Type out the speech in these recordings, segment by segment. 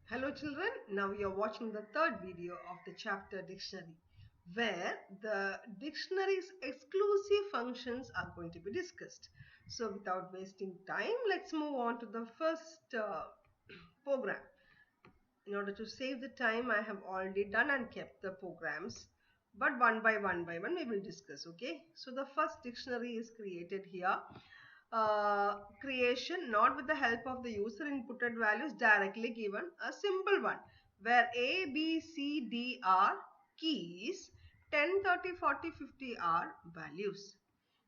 Hello children, now you are watching the third video of the chapter dictionary where the dictionary's exclusive functions are going to be discussed. So without wasting time, let's move on to the first program. In order to save the time, I have already done and kept the programs, but one by one we will discuss. Okay, so the first dictionary is created here. Creation not with the help of the user inputted values directly given, a simple one where a b c d are keys, 10 30 40 50 are values.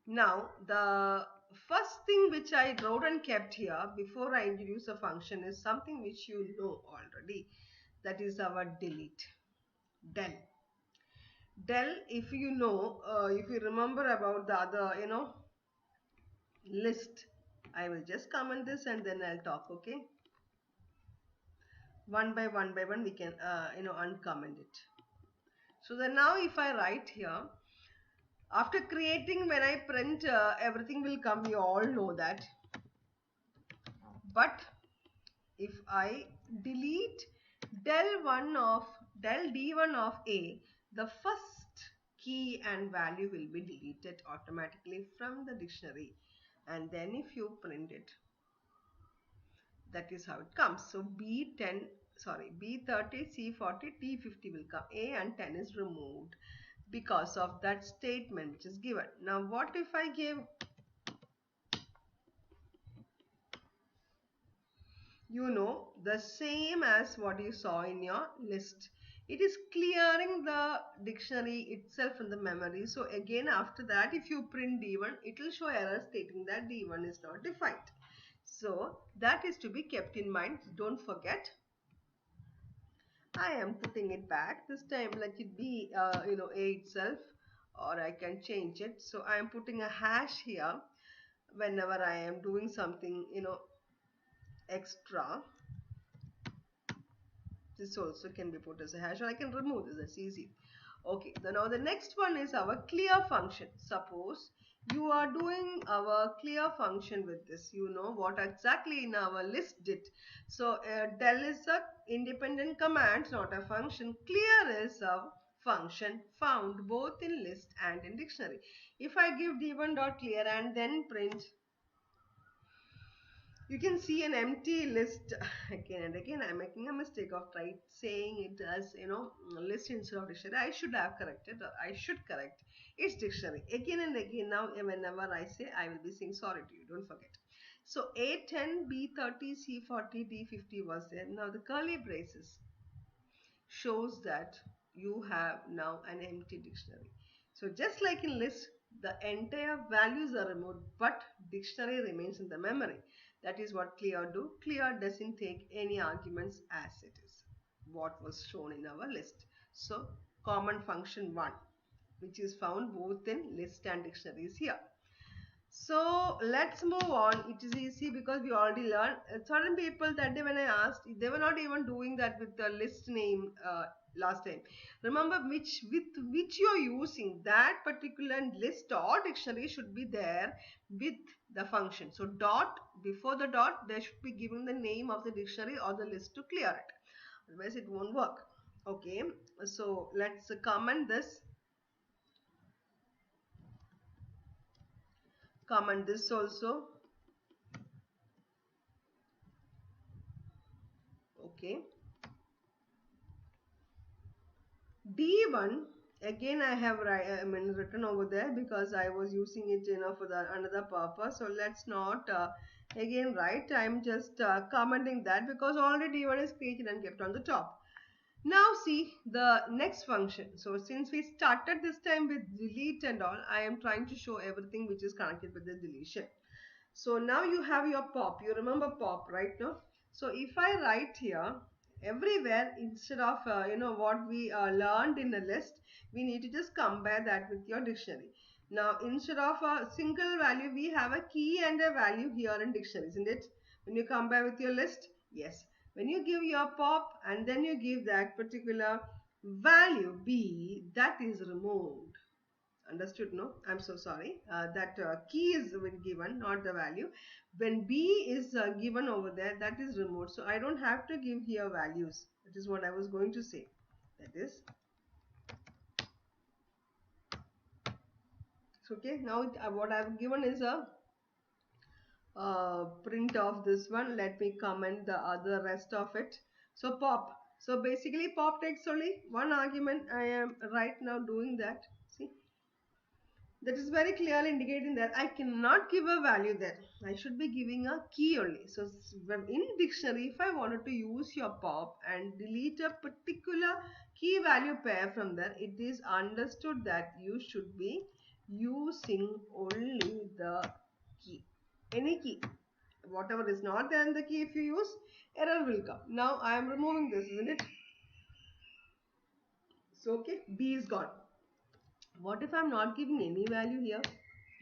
Now, the first thing which I wrote and kept here before I introduce a function is something which you know already. That is our delete. Del. Del, if you know, if you remember about the other, list, I will just comment this and then I'll talk, okay? One by one, we can, uncomment it. So then now if I write here, after creating, when I print, everything will come. You all know that. But if I delete del d1 of a, the first key and value will be deleted automatically from the dictionary. And then if you print it, that is how it comes. So B30, C40, T50 will come. A and 10 is removed because of that statement which is given. Now what if I give, the same as what you saw in your list? It is clearing the dictionary itself in the memory. So again, after that, if you print D1, it will show error stating that D1 is not defined. So that is to be kept in mind. Don't forget. I am putting it back. This time let it be, A itself, or I can change it. So I am putting a hash here whenever I am doing something, extra. This also can be put as a hash, or I can remove this. That's easy. Okay, now the next one is our clear function. Suppose you are doing our clear function with this. You know what exactly in our list did. So del is a independent command, not a function. Clear is a function found both in list and in dictionary. If I give d1.clear and then print, you can see an empty list. Again and again I'm making a mistake of saying it as list instead of dictionary. I should have corrected, or I should correct, it's dictionary. Again and again, now whenever I say, I will be saying sorry to you, don't forget. So A10, B30, C40, D50 was there. Now the curly braces shows that you have now an empty dictionary. So just like in list, the entire values are removed, but dictionary remains in the memory. That is what clear do. Clear doesn't take any arguments as it is what was shown in our list. So common function 1, which is found both in list and dictionaries here. So let's move on. It is easy because we already learned. Certain people that day when I asked, they were not even doing that with the list name last time. Remember with which you are using that particular list or dictionary should be there with the function. So dot, before the dot, there should be given the name of the dictionary or the list to clear it. Otherwise it won't work. Okay, so let's comment this. Comment this also. Okay. D1, again I have written over there because I was using it for the another purpose. So let's not again write. I'm just commenting that because already D1 is created and kept on the top. Now see the next function. So since we started this time with delete and all, I am trying to show everything which is connected with the deletion. So now you have your pop. You remember pop, right? No? So if I write here, everywhere, instead of what we learned in the list, we need to just compare that with your dictionary. Now instead of a single value, we have a key and a value here in dictionary, isn't it? When you compare with your list, yes. When you give your pop and then you give that particular value b, that is removed. Understood? No, I'm so sorry. That key is been given, not the value. When B is given over there, that is removed. So I don't have to give here values. That is what I was going to say. That is so okay. Now what I've given is a print of this one. Let me comment the other rest of it. So pop. So basically pop takes only one argument. I am right now doing that. See, that is very clearly indicating that I cannot give a value there. I should be giving a key only. So in dictionary, if I wanted to use your pop and delete a particular key value pair from there, it is understood that you should be using only the key. Any key. Whatever is not there in the key, if you use, error will come. Now I am removing this, isn't it? So okay, B is gone. What if I'm not giving any value here?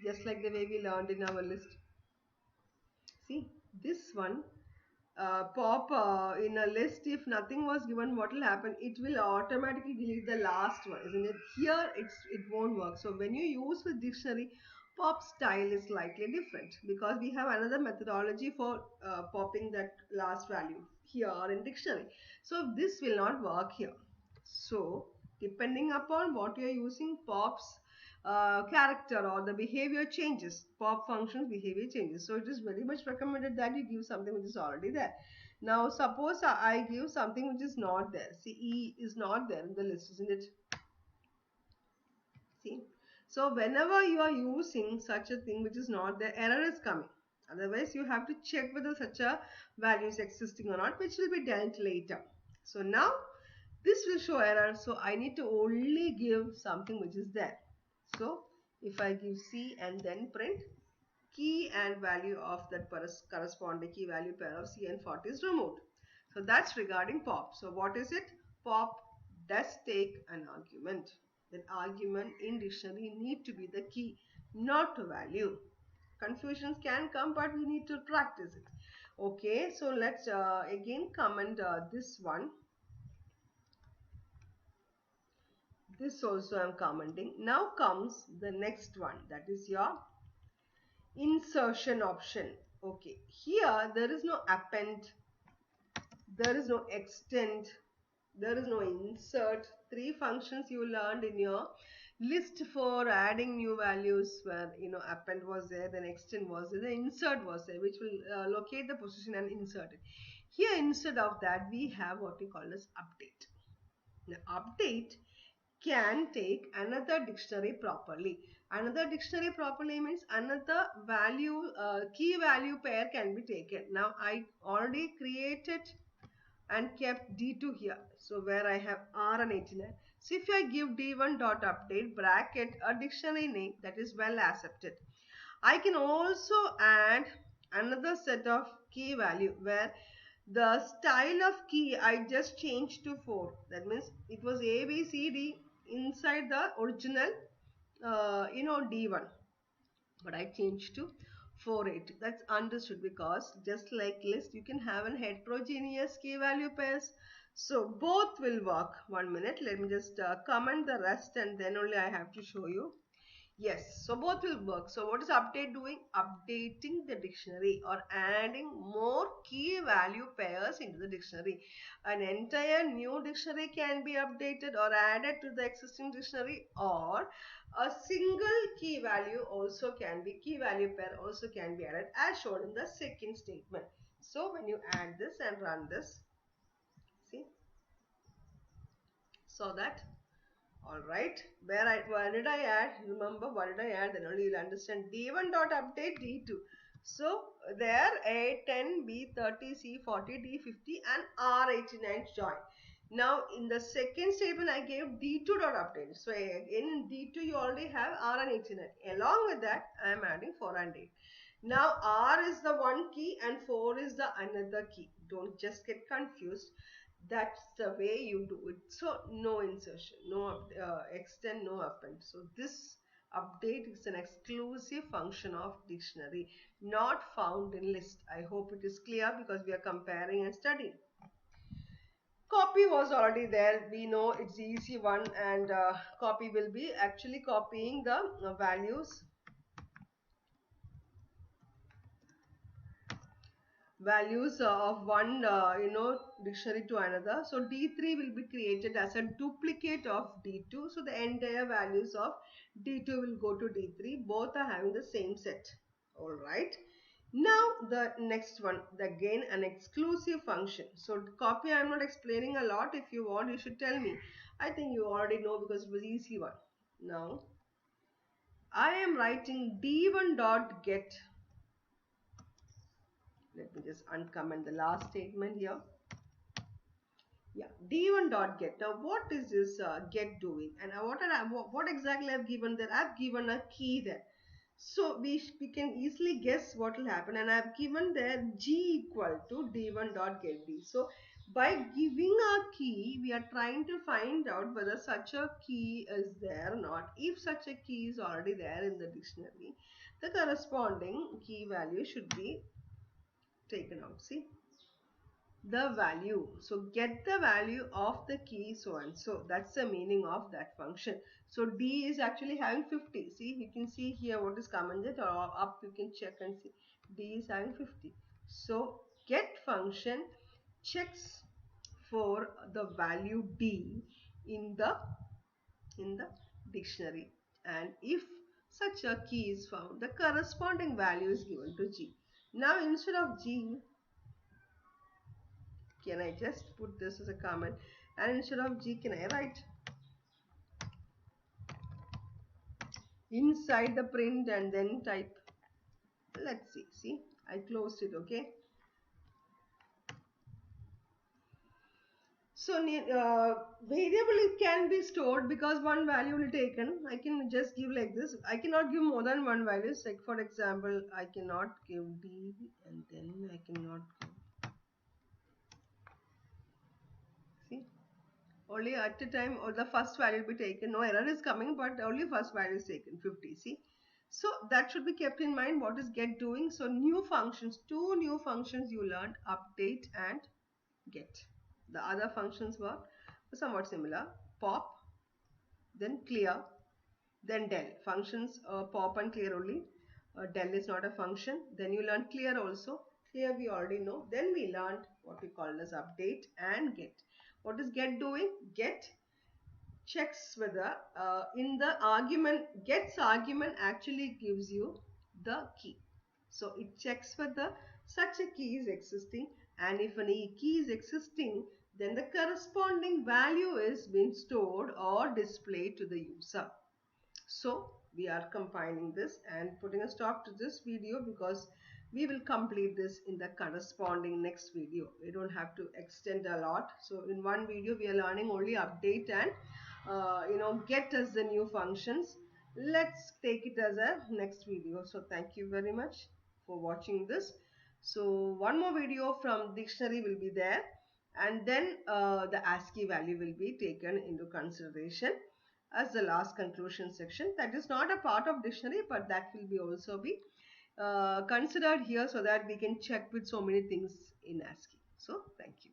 Just like the way we learned in our list. See, this one, pop in a list, if nothing was given, what will happen? It will automatically delete the last one, isn't it? Here, it won't work. So when you use with dictionary, pop style is slightly different because we have another methodology for popping that last value here in dictionary. So this will not work here. So depending upon what you are using, pops character or the behavior changes. Pop functions behavior changes. So it is very much recommended that you give something which is already there. Now suppose I give something which is not there. See, E is not there in the list, isn't it? See, so whenever you are using such a thing which is not there, error is coming. Otherwise you have to check whether such a value is existing or not, which will be dealt later. So now this will show error, so I need to only give something which is there. So if I give C and then print, key and value of that corresponding key value pair of C and 40 is removed. So that's regarding pop. So what is it? Pop does take an argument. That argument in dictionary need to be the key, not a value. Confusions can come, but we need to practice it. Okay, so let's again comment this one. This also I'm commenting. Now comes the next one, that is your insertion option. Okay, here there is no append, there is no extend, there is no insert. Three functions you learned in your list for adding new values, where append was there, then extend was there, the insert was there, which will locate the position and insert it. Here instead of that we have what we call as update. Now update can take another dictionary properly. Another dictionary properly means another value, key value pair can be taken. Now I already created and kept D2 here. So where I have R and 89. So if I give D1 dot update bracket a dictionary name, that is well accepted. I can also add another set of key value where the style of key I just changed to 4. That means it was A, B, C, D inside the original D1, but I changed to 480. That's understood because just like list you can have an heterogeneous key value pairs, so both will work. 1 minute, let me just comment the rest and then only I have to show you. Yes, so both will work. So what is update doing? Updating the dictionary or adding more key value pairs into the dictionary. An entire new dictionary can be updated or added to the existing dictionary, or a single key value also can be, key value pair also can be added as shown in the second statement. So when you add this and run this, see, so that alright, where did I add? Remember what did I add? Then only you'll understand. D1 dot update D2. So there A 10, B 30, C 40, D 50 and R 89 join. Now in the second statement I gave D2 dot update. So in D2 you already have R and 89. Along with that I am adding 4 and 8. Now R is the one key and 4 is the another key. Don't just get confused. That's the way you do it. So no insertion, no extend, no append. So this update is an exclusive function of dictionary, not found in list. I hope it is clear because we are comparing and studying. Copy copy was already there. We know it's the easy one, and copy will be actually copying the values of one dictionary to another. So D3 will be created as a duplicate of D2. So the entire values of D2 will go to D3. Both are having the same set. All right. Now the next one, again an exclusive function. So copy I'm not explaining a lot. If you want, you should tell me. I think you already know because it was easy one. Now I am writing D1 dot get. Let me just uncomment the last statement here. Yeah, D1 dot get. Now what is this get doing, and what exactly I've given there? I've given a key there. So we can easily guess what will happen, and I've given there G equal to D1 dot get D. So by giving a key, we are trying to find out whether such a key is there or not. If such a key is already there in the dictionary, the corresponding key value should be taken out. See, the value. So get the value of the key so and so. That's the meaning of that function. So D is actually having 50. See, you can see here what is commented, or up you can check and see. D is having 50. So get function checks for the value D in the dictionary, and if such a key is found, the corresponding value is given to G. Now instead of G, can I just put this as a comment, and instead of G, can I write inside the print and then type? Let's see, I closed it. Okay, so variable it can be stored because one value will be taken. I can just give like this. I cannot give more than one value. Like for example, I cannot give D, and then I cannot give, see, only at a time, or the first value will be taken. No error is coming, but only first value is taken, 50. See, so that should be kept in mind. What is get doing? So new functions, two new functions you learned: update and get. The other functions were somewhat similar: pop, then clear, then del. Functions pop and clear only. Del is not a function. Then you learn clear also. Here we already know. Then we learned what we call as update and get. What is get doing? Get checks whether in the argument, gets argument actually gives you the key. So it checks whether such a key is existing, and if any key is existing, then the corresponding value is being stored or displayed to the user. So we are compiling this and putting a stop to this video, because we will complete this in the corresponding next video. We don't have to extend a lot. So in one video we are learning only update and get as the new functions. Let's take it as a next video. So thank you very much for watching this. So one more video from dictionary will be there, and then the ASCII value will be taken into consideration as the last conclusion section. That is not a part of dictionary, but that will be also be considered here, so that we can check with so many things in ASCII. So thank you.